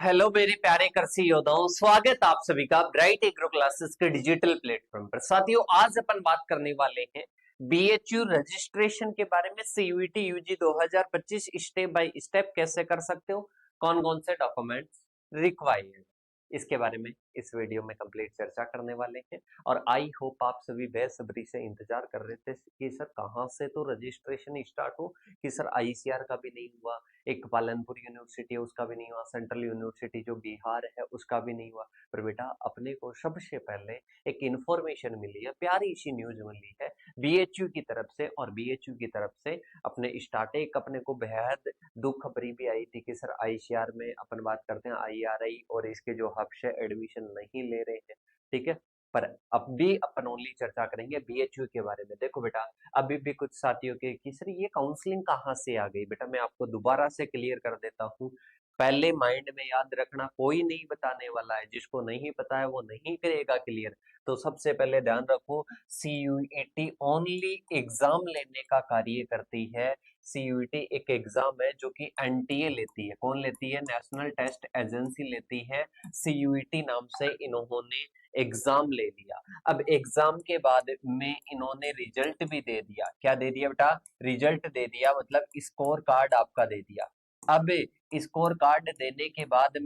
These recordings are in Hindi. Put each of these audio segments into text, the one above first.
हेलो मेरे प्यारे कृषि योद्धाओं, स्वागत आप सभी का ब्राइट एग्रो क्लासेस के डिजिटल प्लेटफॉर्म पर। साथियों, आज अपन बात करने वाले हैं बीएचयू रजिस्ट्रेशन के बारे में। CUET UG 2025 step by step कैसे कर सकते हो, कौन कौन से डॉक्यूमेंट्स रिक्वायर्ड, इसके बारे में इस वीडियो में कंप्लीट चर्चा करने वाले हैं। और आई होप आप सभी बेसब्री से इंतजार कर रहे थे कि सर कहाँ से तो रजिस्ट्रेशन स्टार्ट हो, कि सर आईसीआर का भी नहीं हुआ, एक पालनपुर यूनिवर्सिटी है उसका भी नहीं हुआ, सेंट्रल यूनिवर्सिटी जो बिहार है उसका भी नहीं हुआ। पर बेटा, अपने को सबसे पहले एक इंफॉर्मेशन मिली है, प्यारी सी न्यूज मिली है बीएचयू की तरफ से। और बीएचयू की तरफ से अपने स्टार्टिंग अपने को बेहद दुख खबरी भी आई थी कि सर आईसीआर में अपन बात करते हैं आईआरआई और इसके जो हब्स है एडमिशन नहीं ले रहे हैं, ठीक है। पर अब भी अपन ओनली चर्चा करेंगे बीएचयू के बारे में। देखो बेटा, अभी भी कुछ साथियों के कि सर ये काउंसलिंग कहाँ से आ गई, बेटा मैं आपको दोबारा से क्लियर कर देता हूँ। पहले माइंड में याद रखना, कोई नहीं बताने वाला है, जिसको नहीं पता है वो नहीं करेगा क्लियर। तो सबसे पहले ध्यान रखो, सीयूईटी ओनली एग्जाम लेने का कार्य करती है। सीयूईटी एक एग्जाम है जो कि एनटीए लेती है। कौन लेती है? नेशनल टेस्ट एजेंसी लेती है। सीयूईटी नाम से इन्होंने एग्जाम ले लिया। अब एग्जाम के बाद में इन्होंने रिजल्ट भी दे दिया। क्या दे दिया बेटा? रिजल्ट दे दिया, मतलब स्कोर कार्ड आपका दे दिया। अब स्कोर कार्ड देने के बाद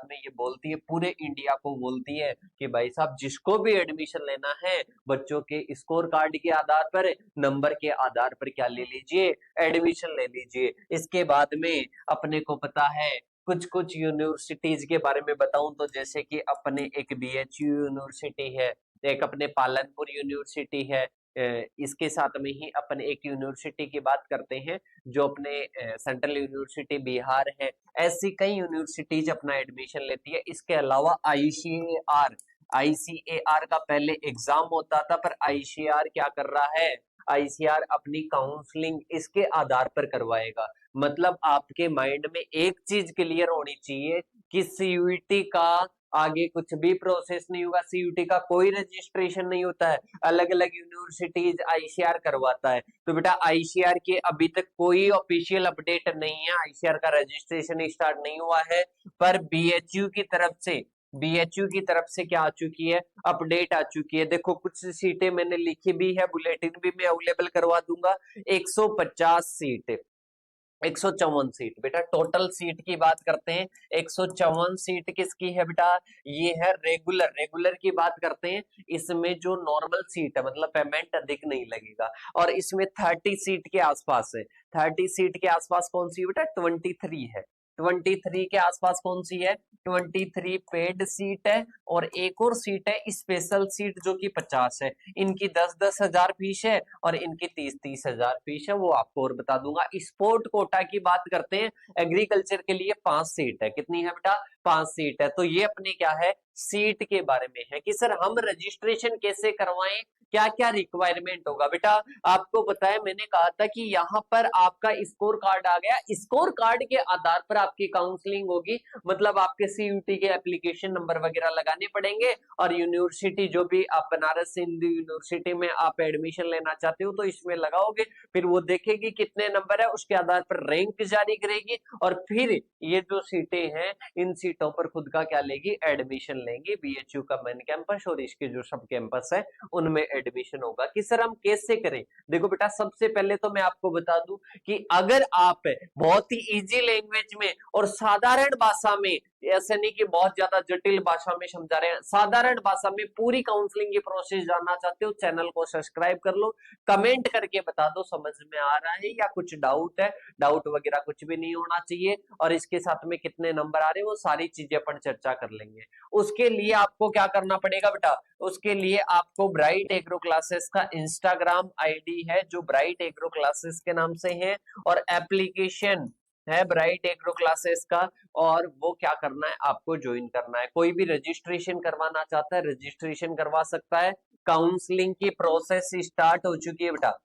में ये बोलती है, पूरे इंडिया को बोलती है कि भाई साहब जिसको भी एडमिशन लेना है, बच्चों के स्कोर कार्ड के आधार पर, नंबर के आधार पर क्या ले लीजिए, एडमिशन ले लीजिए। इसके बाद में अपने को पता है कुछ कुछ यूनिवर्सिटीज के बारे में बताऊं तो, जैसे कि अपने एक बीएचयू यूनिवर्सिटी है, एक अपने पालनपुर यूनिवर्सिटी है। इसके साथ में ही अपन एक यूनिवर्सिटी की बात करते हैं जो अपने सेंट्रल यूनिवर्सिटी बिहार है। ऐसी कई यूनिवर्सिटीज अपना एडमिशन लेती है। इसके अलावा आईसीएआर का पहले एग्जाम होता था, पर आईसीआर क्या कर रहा है, आईसीआर अपनी काउंसलिंग इसके आधार पर करवाएगा। मतलब आपके माइंड में एक चीज क्लियर होनी चाहिए कि सीयूईटी का आगे कुछ भी प्रोसेस नहीं होगा, सीयूईटी का कोई रजिस्ट्रेशन नहीं होता है, अलग अलग यूनिवर्सिटीज आईसीआर करवाता है। तो बेटा आईसीआर के अभी तक कोई ऑफिशियल अपडेट नहीं है, आईसीआर का रजिस्ट्रेशन स्टार्ट नहीं हुआ है। पर बीएचयू की तरफ से क्या आ चुकी है, अपडेट आ चुकी है। देखो कुछ सीटें मैंने लिखी भी है, बुलेटिन भी मैं अवेलेबल करवा दूंगा। 150 सीट, 154 सीट बेटा, टोटल सीट की बात करते हैं। 154 सीट किसकी है बेटा? ये है रेगुलर की बात करते हैं। इसमें जो नॉर्मल सीट है, मतलब पेमेंट अधिक नहीं लगेगा। और इसमें 30 सीट के आसपास है। 30 सीट के आसपास कौन सी है बेटा? 23 है। 23 के आसपास कौन सी है? 23 पेड सीट है। और एक और सीट है स्पेशल सीट जो कि 50 है। इनकी 10-10 हजार फीस है और इनकी 30-30 हजार फीस है, वो आपको और बता दूंगा। स्पोर्ट कोटा की बात करते हैं, एग्रीकल्चर के लिए 5 सीट है। कितनी है बेटा? 5 सीट है। तो ये अपने क्या है, सीट के बारे में है कि सर हम रजिस्ट्रेशन कैसे करवाएं, क्या क्या रिक्वायरमेंट होगा। बेटा आपको पता है, मैंने कहा था कि यहाँ पर आपका स्कोर कार्ड आ गया, स्कोर कार्ड के आधार पर आपकी काउंसलिंग होगी। मतलब आपके सीयूटी के एप्लीकेशन नंबर वगैरह लगाने पड़ेंगे। और यूनिवर्सिटी जो भी आप बनारस हिंदू यूनिवर्सिटी में आप एडमिशन लेना चाहते हो तो इसमें लगाओगे, फिर वो देखेगी कितने नंबर है, उसके आधार पर रैंक जारी करेगी। और फिर ये जो सीटें हैं, इन सीटों पर खुद का क्या लेगी, एडमिशन लेंगे। बीएचयू का मेन कैंपस और इसके जो सब कैंपस है उनमें एडमिशन होगा। कि सर हम कैसे करें? देखो बेटा, सबसे पहले तो मैं आपको बता दूं कि अगर आप बहुत ही इजी लैंग्वेज में और साधारण भाषा में, ऐसे नहीं कि बहुत ज्यादा जटिल भाषा में समझा रहे हैं, साधारण भाषा में पूरी काउंसलिंग की प्रोसेस जानना चाहते हो, चैनल को सब्सक्राइब कर लो। कमेंट करके बता दो समझ में आ रहा है या कुछ डाउट है। डाउट वगैरह कुछ भी नहीं होना चाहिए। और इसके साथ में कितने नंबर आ रहे हैं वो सारी चीजें अपन चर्चा कर लेंगे। उसके लिए आपको क्या करना पड़ेगा बेटा? उसके लिए आपको ब्राइट एग्रो क्लासेस का इंस्टाग्राम आईडी है जो ब्राइट एग्रो क्लासेस के नाम से है, और एप्लीकेशन है ब्राइट एग्रो क्लासेस का। और वो क्या करना है, आपको ज्वाइन करना है। कोई भी रजिस्ट्रेशन करवाना चाहता है रजिस्ट्रेशन करवा सकता है। काउंसलिंग की प्रोसेस स्टार्ट हो चुकी है बेटा,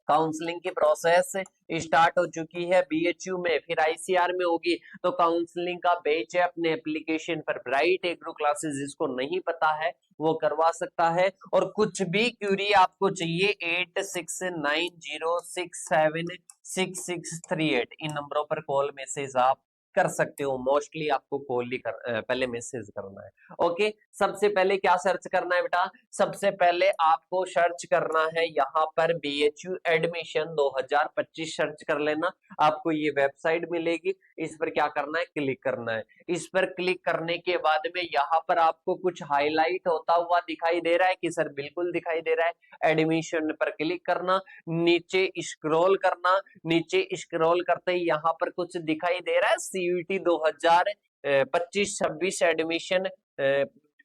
काउंसलिंग की प्रोसेस स्टार्ट हो चुकी है बीएचयू में, फिर आईसीआर में होगी। तो काउंसलिंग का बैच है अपने एप्लीकेशन पर, ब्राइट एग्रो क्लासेस, जिसको नहीं पता है वो करवा सकता है। और कुछ भी क्यूरी आपको चाहिए 8690676638, इन नंबरों पर कॉल मैसेज आप कर सकते हो। मोस्टली आपको कॉल ही पहले मैसेज करना है। ओके, सबसे पहले क्या सर्च करना है बेटा, सबसे पहले आपको सर्च करना है यहाँ पर BHU एडमिशन 2025 सर्च कर लेना, आपको ये वेबसाइट मिलेगी। इस पर क्या करना है, क्लिक करना है। इस पर क्लिक करने के बाद में यहाँ पर आपको कुछ हाईलाइट होता हुआ दिखाई दे रहा है कि सर बिल्कुल दिखाई दे रहा है। एडमिशन पर क्लिक करना, नीचे स्क्रॉल करना, नीचे स्क्रॉल करते ही यहाँ पर कुछ दिखाई दे रहा है CUET 2025-26 एडमिशन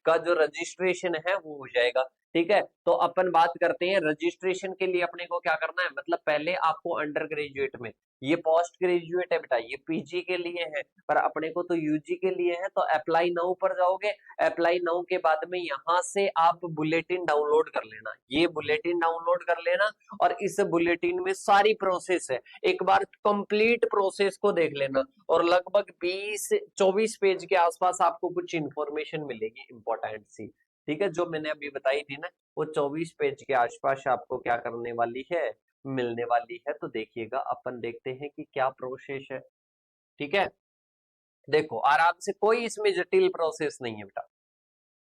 का जो रजिस्ट्रेशन है वो हो जाएगा। ठीक है, तो अपन बात करते हैं रजिस्ट्रेशन के लिए अपने को क्या करना है, मतलब पहले आपको अंडर ग्रेजुएट में, ये पोस्ट ग्रेजुएट है बेटा, ये PG के लिए है, पर अपने को तो UG के लिए है। तो अप्लाई नाउ पर जाओगे, अप्लाई नाउ के बाद में यहाँ से आप बुलेटिन डाउनलोड कर लेना, ये बुलेटिन डाउनलोड कर लेना और इस बुलेटिन में सारी प्रोसेस है, एक बार कंप्लीट प्रोसेस को देख लेना और लगभग 20-24 पेज के आसपास आपको कुछ इंफॉर्मेशन मिलेगी इंपॉर्टेंट सी। ठीक है, जो मैंने अभी बताई थी ना, वो 24 पेज के आसपास आपको क्या करने वाली है, मिलने वाली है। तो देखिएगा, अपन देखते हैं कि क्या प्रोसेस है। ठीक है, देखो आराम से, कोई इसमें जटिल प्रोसेस नहीं है बेटा।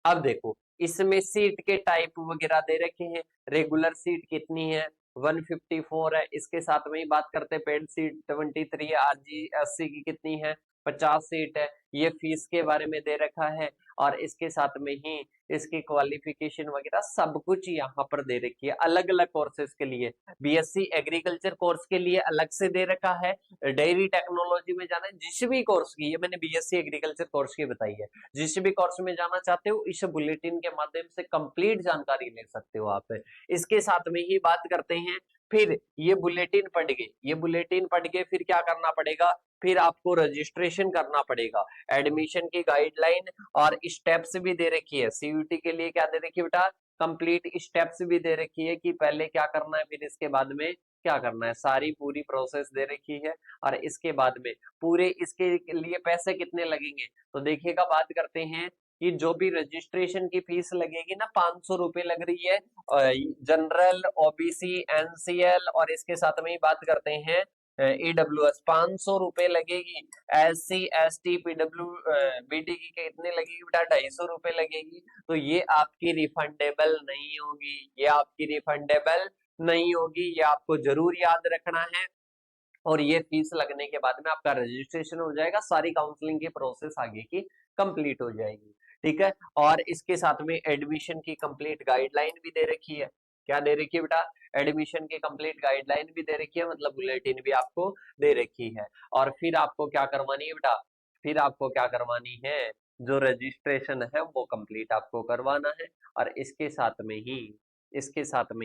अब देखो, इसमें सीट के टाइप वगैरह दे रखे हैं, रेगुलर सीट कितनी है, 154 है। इसके साथ में ही बात करते हैं, पेड सीट 23 है, RGSC की कितनी है, 50 सीट है। ये फीस के बारे में दे रखा है और इसके साथ में ही इसकी क्वालिफिकेशन वगैरह सब कुछ यहाँ पर दे रखी है। अलग अलग कोर्सेज के लिए, BSc एग्रीकल्चर कोर्स के लिए अलग से दे रखा है, डेयरी टेक्नोलॉजी में जाना है, जिस भी कोर्स की, ये मैंने BSc एग्रीकल्चर कोर्स की बताई है, जिस भी कोर्स में जाना चाहते हो इस बुलेटिन के माध्यम से कंप्लीट जानकारी ले सकते हो आप। इसके साथ में ही बात करते हैं, फिर ये बुलेटिन पढ़ गए, ये बुलेटिन पढ़ के फिर क्या करना पड़ेगा, फिर आपको रजिस्ट्रेशन करना पड़ेगा। एडमिशन की गाइडलाइन और स्टेप्स भी दे रखी है, CUET के लिए क्या दे रखी है बेटा, कंप्लीट स्टेप्स भी दे रखी है कि पहले क्या करना है, फिर इसके बाद में क्या करना है, सारी पूरी प्रोसेस दे रखी है। और इसके बाद में पूरे इसके लिए पैसे कितने लगेंगे, तो देखिएगा, बात करते हैं कि जो भी रजिस्ट्रेशन की फीस लगेगी ना, 500 रुपए लग रही है जनरल, OBC, NCL, और इसके साथ में ही बात करते हैं EWS 500 रुपए लगेगी। SC ST PW BD की कितने लगेगी बेटा, 250 रुपए लगेगी। तो ये आपकी रिफंडेबल नहीं होगी, ये आपकी रिफंडेबल नहीं होगी, ये आपको जरूर याद रखना है। और ये फीस लगने के बाद में आपका रजिस्ट्रेशन हो जाएगा, सारी काउंसलिंग की प्रोसेस आगे की कंप्लीट हो जाएगी। ठीक है, और इसके साथ में एडमिशन की कंप्लीट गाइडलाइन भी दे रखी है। क्या दे रखी है बेटा, एडमिशन की कंप्लीट गाइडलाइन भी दे रखी है, मतलब बुलेटिन भी आपको दे रखी है। और फिर आपको क्या करवानी है बेटा, फिर आपको क्या करवानी है, जो रजिस्ट्रेशन है वो कंप्लीट आपको करवाना है। और इसके साथ में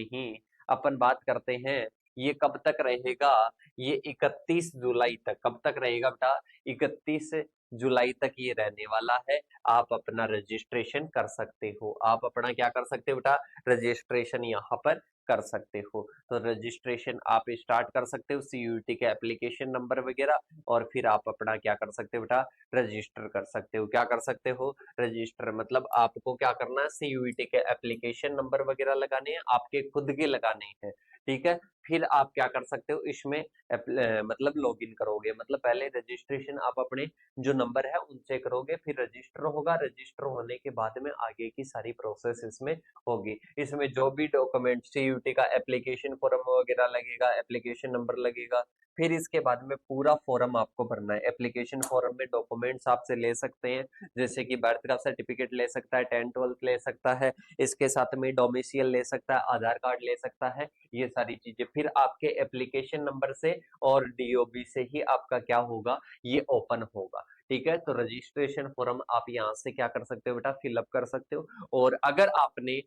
ही अपन बात करते हैं, ये कब तक रहेगा, ये 31 जुलाई तक, कब तक रहेगा बेटा, 31 जुलाई तक ये रहने वाला है। आप अपना रजिस्ट्रेशन कर सकते हो, आप अपना क्या कर सकते हो बेटा, रजिस्ट्रेशन यहाँ पर कर सकते हो। तो रजिस्ट्रेशन आप स्टार्ट कर सकते हो, CUET के एप्लीकेशन नंबर वगैरह, और फिर आप अपना क्या कर सकते हो बेटा, रजिस्टर कर सकते हो। क्या कर सकते हो, रजिस्टर, मतलब आपको क्या करना है, CUET के एप्लीकेशन नंबर वगैरह लगाने हैं, आपके खुद के लगाने हैं। ठीक है, फिर आप क्या कर सकते हो, इसमें मतलब लॉगिन करोगे, मतलब पहले रजिस्ट्रेशन आप अपने जो नंबर है उनसे करोगे, फिर रजिस्टर होगा, रजिस्टर होने के बाद में आगे की सारी प्रोसेस इसमें होगी। इसमें जो भी डॉक्यूमेंट, CUET का एप्लीकेशन फॉर्म वगैरह लगेगा, एप्लीकेशन नंबर लगेगा, फिर इसके बाद में पूरा फॉर्म आपको भरना है। एप्लीकेशन फॉर्म में डॉक्यूमेंट्स आपसे ले सकते हैं, जैसे कि बर्थ का सर्टिफिकेट ले सकता है, 10th-12th ले सकता है, इसके साथ में डोमिसाइल ले सकता है, आधार कार्ड ले सकता है, ये सारी चीजें फिर आपके एप्लीकेशन नंबर से और DOB से ही आपका क्या होगा, ये ओपन होगा। ठीक है, तो रजिस्ट्रेशन फॉर्म आप यहाँ से क्या कर सकते हो बेटा, फिलअप कर सकते हो। और अगर आपने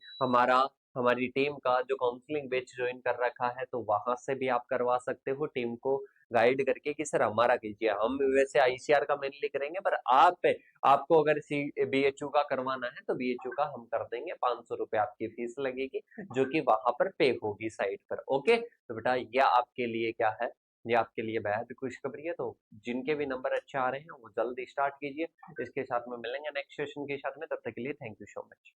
हमारी टीम का जो काउंसलिंग बैच ज्वाइन कर रखा है, तो वहां से भी आप करवा सकते हो, टीम को गाइड करके कि सर हमारा कीजिए। हम वैसे ICR का मेनली करेंगे, पर आपको अगर BHU का करवाना है तो BHU का हम कर देंगे, 500 रुपए आपकी फीस लगेगी, जो कि वहां पर पे होगी साइट पर। ओके, तो बेटा यह आपके लिए क्या है, ये आपके लिए बेहद खुशखबरी है। तो जिनके भी नंबर अच्छे आ रहे हैं वो जल्दी स्टार्ट कीजिए। इसके साथ में मिलेंगे नेक्स्ट सेशन के साथ में, तब तक के लिए थैंक यू सो मच।